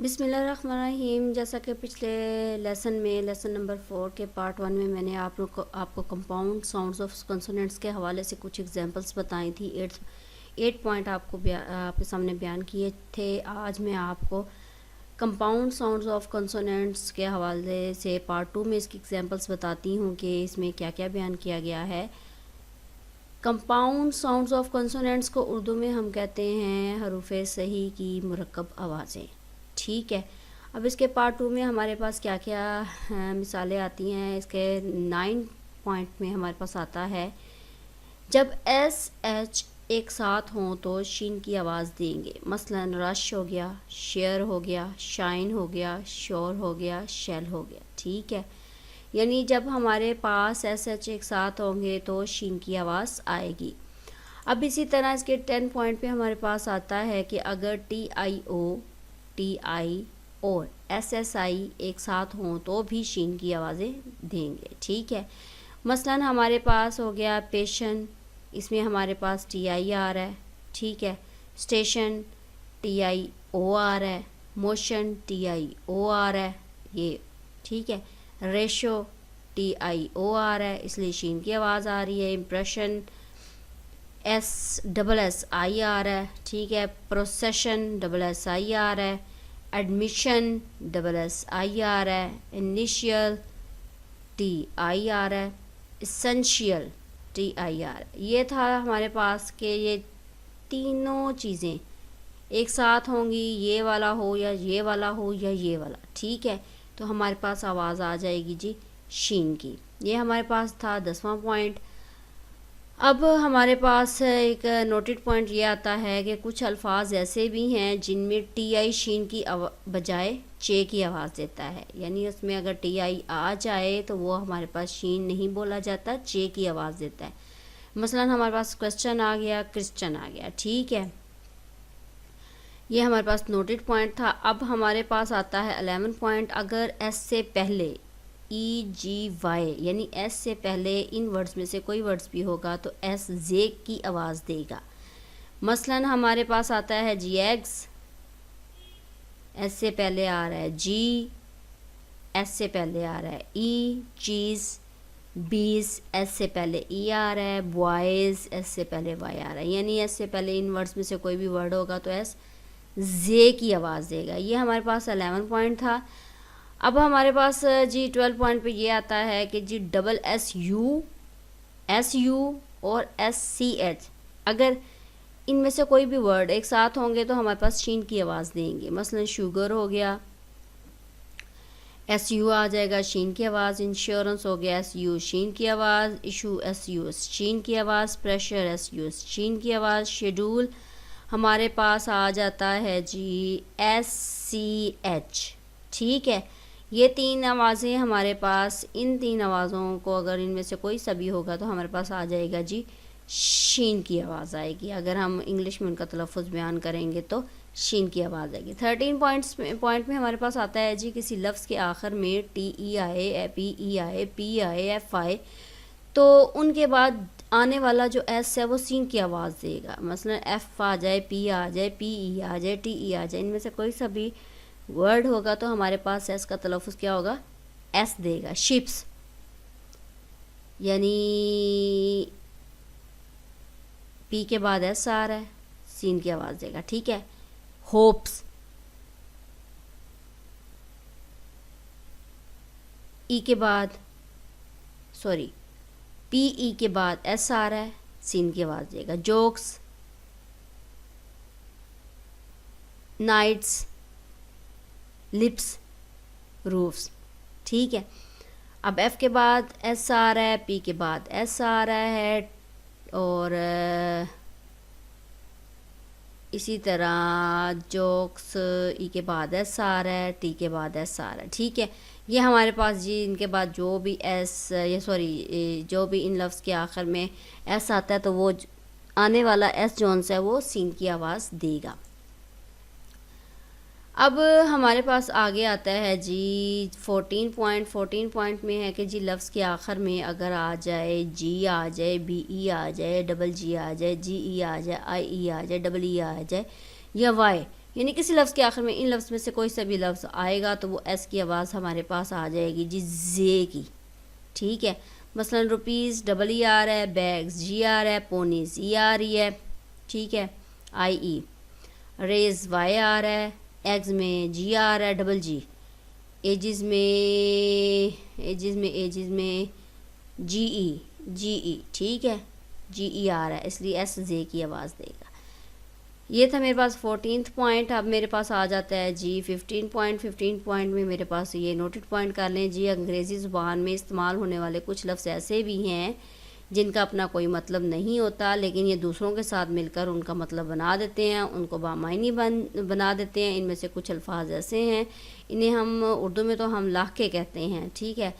बिस्मिल्लाहिर्रहमानिर्रहीम। जैसा कि पिछले लेसन नंबर 4 के पार्ट 1 में मैंने आपको कंपाउंड साउंड्स ऑफ कंसोनेंट्स के हवाले से कुछ एग्जांपल्स बताई थी। 8 पॉइंट आपके सामने बयान किए थे। आज मैं आपको कंपाउंड साउंड्स ऑफ कंसोनेंट्स के हवाले से पार्ट 2 में इसकी एग्जांपल्स बताती हूँ कि इसमें क्या क्या बयान किया गया है। कंपाउंड साउंड्स ऑफ कंसोनेंट्स को उर्दू में हम कहते हैं हरूफ़े सही की मुरक्कब आवाज़ें। ठीक है, अब इसके पार्ट 2 में हमारे पास क्या क्या मिसालें आती हैं। इसके 9 पॉइंट में हमारे पास आता है, जब एस एच एक साथ हों तो शीन की आवाज़ देंगे। मसलन रश हो गया, शेयर हो गया, शाइन हो गया, श्योर हो गया, शेल हो गया। ठीक है, यानी जब हमारे पास एस एच एक साथ होंगे तो शीन की आवाज़ आएगी। अब इसी तरह इसके 10 पॉइंट पे हमारे पास आता है कि अगर टी आई और एस एस आई एक साथ हों तो भी शीन की आवाज़ें देंगे। ठीक है, मसलन हमारे पास हो गया पेशन, इसमें हमारे पास टी आई आ रहा है। ठीक है, स्टेशन टी आई ओ आ रहा है, मोशन टी आई ओ आ रहा है ये। ठीक है, रेशो टी आई ओ आ रहा है, इसलिए शीन की आवाज़ आ रही है। इम्प्रेशन एस आई आ रहा है। ठीक है, प्रोसेशन एस आई आ रहा है। एडमिशन एस आई आ रहा है। इनिशियल टी आई आ रहा है। इसेंशियल टी आई आ रहा है। ये था हमारे पास कि ये तीनों चीज़ें एक साथ होंगी, ये वाला हो या ये वाला हो या ये वाला। ठीक है, तो हमारे पास आवाज़ आ जाएगी जी शीन की। ये हमारे पास था 10वां पॉइंट। अब हमारे पास एक नोटेड पॉइंट ये आता है कि कुछ अल्फाज ऐसे भी हैं जिनमें टी आई शीन की बजाय चे की आवाज़ देता है। यानी उसमें अगर टी आई आ जाए तो वो हमारे पास शीन नहीं बोला जाता, चे की आवाज़ देता है। मसलन हमारे पास क्वेश्चन आ गया, क्रिश्चन आ गया। ठीक है, ये हमारे पास नोटेड पॉइंट था। अब हमारे पास आता है 11 पॉइंट, अगर एस से पहले ई जी वाई यानी एस से पहले इन वर्ड्स में से कोई वर्ड्स भी होगा तो एस जे की आवाज़ देगा। मसलन हमारे पास आता है जी एग्स, एस से पहले आ रहा है जी, एस से पहले आ रहा है ई। चीज़ बीस, एस से पहले ई आ रहा है। बॉयज़, एस से पहले वाई आ रहा है। यानी एस से पहले इन वर्ड्स में से कोई भी वर्ड होगा तो एस जे की आवाज़ देगा। ये हमारे पास 11 पॉइंट था। अब हमारे पास जी 12 पॉइंट पे ये आता है कि जी एस यू और एस सी एच, अगर इनमें से कोई भी वर्ड एक साथ होंगे तो हमारे पास शीन की आवाज़ देंगे। मसलन शुगर हो गया, एस यू आ जाएगा, शीन की आवाज़। इंश्योरेंस हो गया, एस यू शीन की आवाज़। इशू एस यू शीन की आवाज़। प्रेशर एस यू शीन की आवाज़। शेड्यूल हमारे पास आ जाता है जी एस सी एच। ठीक है, ये तीन आवाज़ें हमारे पास, इन तीन आवाज़ों को अगर इनमें से कोई सा भी होगा तो हमारे पास आ जाएगा जी शीन की आवाज़ आएगी। अगर हम इंग्लिश में उनका तलफ़ुज़ बयान करेंगे तो शीन की आवाज़ आएगी। 13 पॉइंट में हमारे पास आता है जी किसी लफ्ज़ के आखिर में टी ई आए, पी ई आए, पी आए, एफ आए तो उनके बाद आने वाला जो एस है वो सीन की आवाज़ देगा। मसलन एफ आ जाए, पी आ जाए, पी ई आ जाए, टी ई आ जाए, इनमें से कोई सा भी वर्ड होगा तो हमारे पास एस का तलफ़ुज़ क्या होगा, एस देगा। शिप्स यानी पी के बाद एस आ रहा है, सीन की आवाज़ देगा। ठीक है, होप्स ई के बाद, सॉरी पी ई के बाद एस आ रहा है, सीन की आवाज़ देगा। Jokes, knights, lips, roofs. ठीक है, अब एफ़ के बाद एस आ रहा है, पी के बाद एस आ रहा है और इसी तरह जोक्स ई के बाद एस आ रहा है, टी के बाद एस आ रहा है। ठीक है, ये हमारे पास जी इनके बाद जो भी एस जो भी इन लफ्ज़ के आखिर में एस आता है तो वो आने वाला एस जोन से वो सीन की आवाज़ देगा। अब हमारे पास आगे आता है जी 14 पॉइंट में है कि जी लफ्ज़ के आखिर में अगर आ जाए जी आ जाए, बी ई आ जाए, डबल जी आ जाए, जी ई आ जाए, आई ई आ जाए, डबल ई आ जाए या वाई यानी किसी लफ्ज़ के आखिर में इन लफ्ज़ में से कोई सा भी लफ्ज़ आएगा तो वो एस की आवाज़ हमारे पास आ जाएगी जी, जे की। ठीक है, मसलन रुपीज़ डबल ई आ रहा है, बैग्स जी आ रहा है, पोनीज ई आ रही है। ठीक है, आई ई। रेज वाई आ रहा है, एग्स में जी आ रहा है, डबल जी। एजिज़ में जी ई। ठीक है, जी ई आ रहा है, इसलिए एस जे की आवाज़ देगा। ये था मेरे पास 14th पॉइंट। अब मेरे पास आ जाता है जी 15 पॉइंट में मेरे पास ये नोटेड पॉइंट कर लें जी। अंग्रेज़ी ज़ुबान में इस्तेमाल होने वाले कुछ लफ्ज़ ऐसे भी हैं जिनका अपना कोई मतलब नहीं होता, लेकिन ये दूसरों के साथ मिलकर उनका मतलब बना देते हैं, उनको बामायनी बना देते हैं। इनमें से कुछ अल्फाज ऐसे हैं, इन्हें हम उर्दू में तो हम लाखे कहते हैं। ठीक है,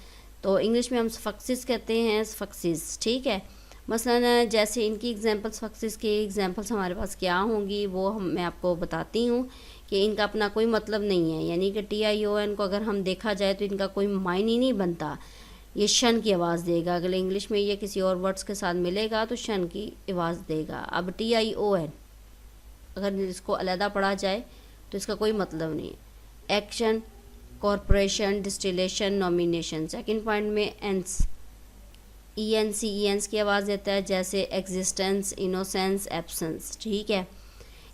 तो इंग्लिश में हम सफक्सिस कहते हैं, सफक्सिस। ठीक है, मसलन जैसे इनकी एग्जांपल्स, सक्सेस की एग्जांपल्स हमारे पास क्या होंगी वो मैं आपको बताती हूँ कि इनका अपना कोई मतलब नहीं है। यानी कि TION को अगर हम देखा जाए तो इनका कोई मायने नहीं बनता, ये शन की आवाज़ देगा। अगर इंग्लिश में ये किसी और वर्ड्स के साथ मिलेगा तो शन की आवाज़ देगा। अब TION अगर इसको अलहदा पढ़ा जाए तो इसका कोई मतलब नहीं है। Action, corporation, distillation, nomination. Second point में एंस, ENS की आवाज़ देता है, जैसे एग्जिस्टेंस, इनोसेंस, एब्सेंस। ठीक है,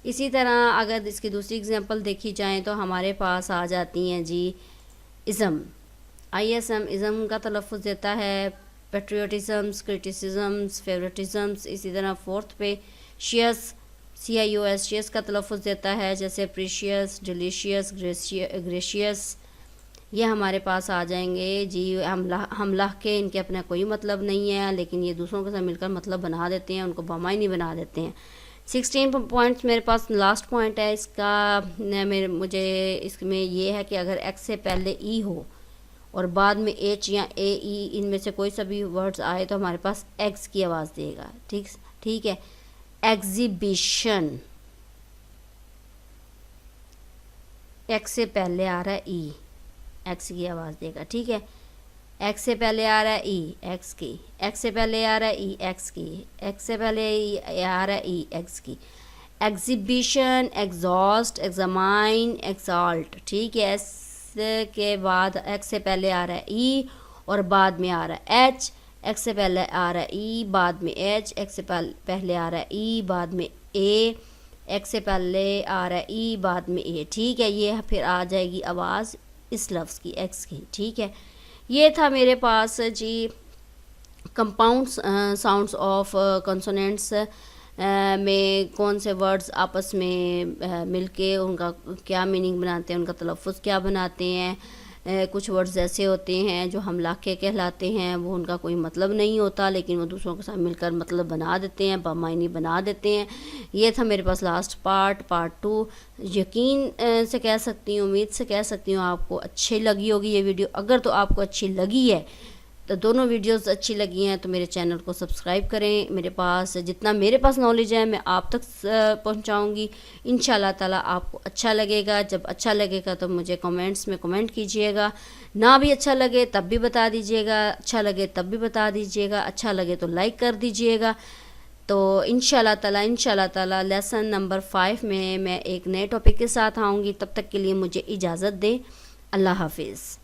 इसी तरह अगर इसकी दूसरी एग्जांपल देखी जाए तो हमारे पास आ जाती हैं जी इज़म, ISM। इज़म का तलफ़ुज़ देता है पेट्रियोटिज़म्स, क्रिटिसिज़म्स, फेवरेटिज़म्स। इसी तरह फोर्थ पे शियस, CIOS, शियस का तलफ़ुज़ देता है, जैसे प्रीशियस, डिलीशियस, ग्रेशियस। ये हमारे पास आ जाएंगे जी हमला के। इनके अपना कोई मतलब नहीं है, लेकिन ये दूसरों के साथ मिलकर मतलब बना देते हैं, उनको बामायनी बना देते हैं। 16 पॉइंट्स मेरे पास लास्ट पॉइंट है इसका। मुझे इसमें ये है कि अगर एक्स से पहले ई हो और बाद में एच या AE, इनमें से कोई सा भी वर्ड्स आए तो हमारे पास एक्स की आवाज़ देगा। ठीक है, एग्जीबिशन, एक्स से पहले आ रहा है ई, एक्स की आवाज़ देगा। ठीक है, एक्स से पहले आ रहा है ई, एक्स की। एक्स से पहले आ रहा है ई, एक्स की। एक्स से पहले आ रहा है ई, एक्स की। Exhibition, exhaust, examine, exalt. ठीक है, एस के बाद एक्स से पहले आ रहा है ई और बाद में आ रहा है एच। एक्स से पहले आ रहा है ई, बाद में एच। एक्स से पहले आ रहा है ई, बाद में ए। एक्स से पहले आ रहा है ई, बाद में ए। ठीक है, ये फिर आ जाएगी आवाज़ इस लफ्ज़ की, एक्स की। ठीक है, ये था मेरे पास जी कंपाउंड साउंड्स ऑफ कंसोनेंट्स में कौन से वर्ड्स आपस में मिलके उनका क्या मीनिंग बनाते हैं, उनका तलफ़ुज़ क्या बनाते हैं। कुछ वर्ड्स ऐसे होते हैं जो हम लाके कहलाते हैं, वो उनका कोई मतलब नहीं होता, लेकिन वो दूसरों के साथ मिलकर मतलब बना देते हैं, बामायनी बना देते हैं। ये था मेरे पास लास्ट पार्ट 2। यकीन से कह सकती हूँ, उम्मीद से कह सकती हूँ आपको अच्छी लगी होगी ये वीडियो। अगर तो आपको अच्छी लगी है, तो दोनों वीडियोस अच्छी लगी हैं तो मेरे चैनल को सब्सक्राइब करें। मेरे पास जितना मेरे पास नॉलेज है मैं आप तक पहुंचाऊंगी। इंशाल्लाह ताला आपको अच्छा लगेगा। जब अच्छा लगेगा तो मुझे कमेंट्स में कमेंट कीजिएगा। ना भी अच्छा लगे तब भी बता दीजिएगा, अच्छा लगे तब भी बता दीजिएगा, अच्छा लगे तो लाइक कर दीजिएगा। तो इंशाल्लाह ताला लेसन नंबर 5 में मैं एक नए टॉपिक के साथ आऊँगी। तब तक के लिए मुझे इजाज़त दें। अल्लाह हाफिज़।